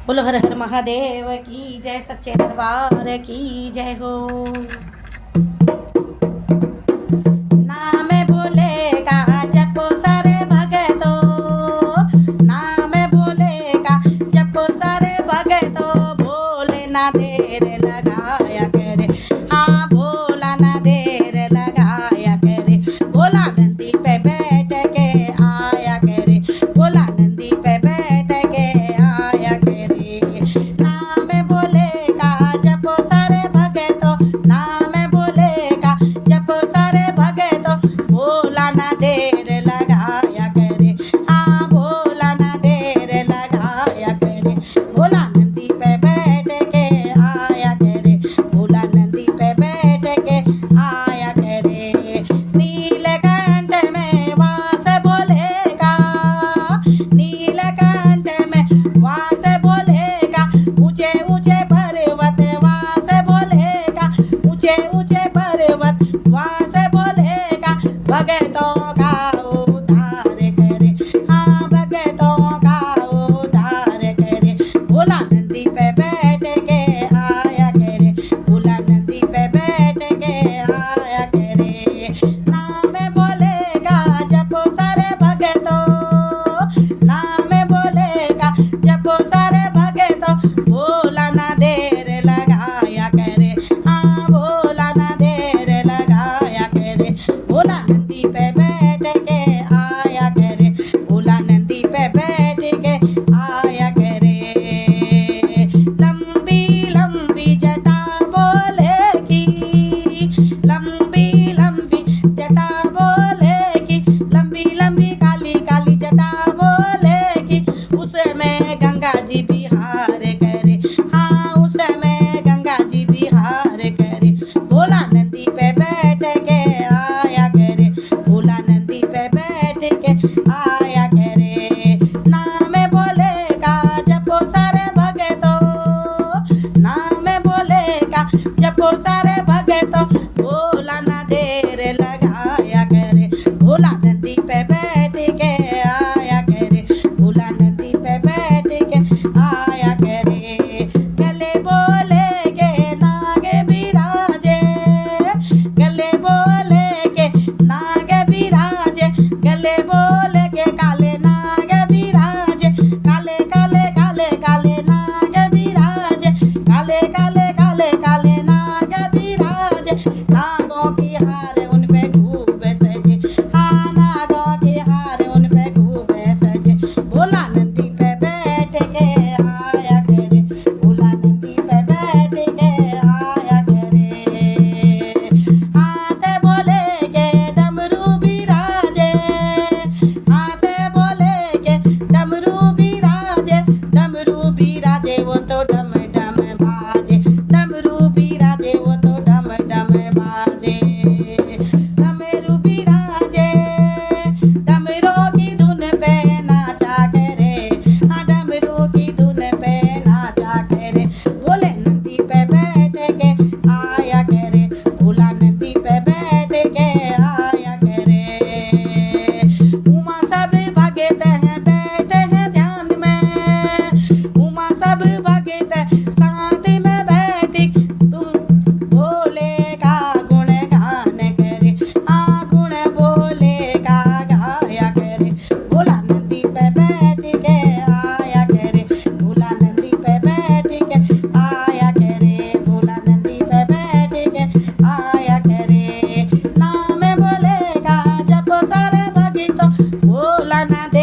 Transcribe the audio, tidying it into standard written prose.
बोलो हर हर महादेव की जय, सच्चे दरबार की जय हो। नाम भोले का जपो सारे भगतो, नाम भोले का जपो सारे भगतो, भोले ना देर लगाया करे, हाँ भोला ना देर लगाया करे, भोला नंदी पे बैठ के आया करे, भोला नंदी पे बैठ के आया करे। नाम भोले का जपो सारे भगतो, नाम भोले का जपो सारे भगतो, भोला ना देर लगाया करे, हाँ भोला ना देर लगाया करे, भोला नंदी पे बैठ के आया करे, भोला नंदी पे बैठ के आया करे। नीलकंठ में वास भोले का, नीलकंठ में वास भोले का, ऊंचे ऊंचे पर्वत वास भोले का, ऊंचे ऊंचे पर्वत वास भोले का, भगतों का उद्धार करे, हाँ भगतों का उद्धार करे, भोला नंदी पे बैठ के आया करे, भोला नंदी पे बैठ के आया करे। नाम भोले का जपो सारे भगतों, नाम भोले का जपो सारे भगतों, भोला ना देर लगाया करे, हाँ भोला ना देर लगाया करे, भोला नंदी पे बैठ के आया करे, भोला नंदी पे बैठ के आया करे। लंबी लंबी जटा भोले की, लंबी लंबी जटा भोले की, लंबी लंबी काली काली जटा भोले की, उसमें गंगा जी बिहार करे, हाँ उसमें गंगा जी बिहार करे, भोला नंदी पे बैठ के आया करे, भोला नंदी पे बैठ के आया करे। नाम भोले का जपो सारे भगतों, नाम भोले का जपो सारे भगतों, भोला ना देर लगाया करे, भोला नंदी पे बैठ के आया करे, भोला नंदी पे बैठ के आया करे। गले बोले के नाग बिराजे, गले बोले के नाग बिराजे, गले बोले के काले नाग बिराजे, काले काले काले काले नाग बिराजे, काले काले काले काले नाग बिराजे, नागों की हार उन पे खूब सजे, हाँ नागों की हार उन पे खूब सजे, भोला नंदी पे बैठ के आया करे, भोला नंदी पे बैठ के आया करे। हाथ बोले के डमरू बिराजे, हाथ बोले के डमरू बिराजे, डमरू बिराजे वो तो डम डम बाजे, डमरू बिराजे वो तो डम डम बाजे, डमरू बिराजे, डमरू की धुन पे नाचा करे, हाँ डमरू की धुन पे नाचा करे, भोले नंदी पे बैठ के आया करे, भोला नंदी पे बैठ के आया करे। उमा सब भगत हैं बैठे हैं ध्यान में, उमा सब भगत शांति में बैठी, तुम भोले का गुण गान करे, हाँ गुण भोले का गाया करे, भोला नंदी पे बैठ के आया करे, भोला नंदी पे बैठ के आया करे, भोला नंदी पे बैठ के आया करे। नाम भोले का जपो सारे भगतों, भोला ना दे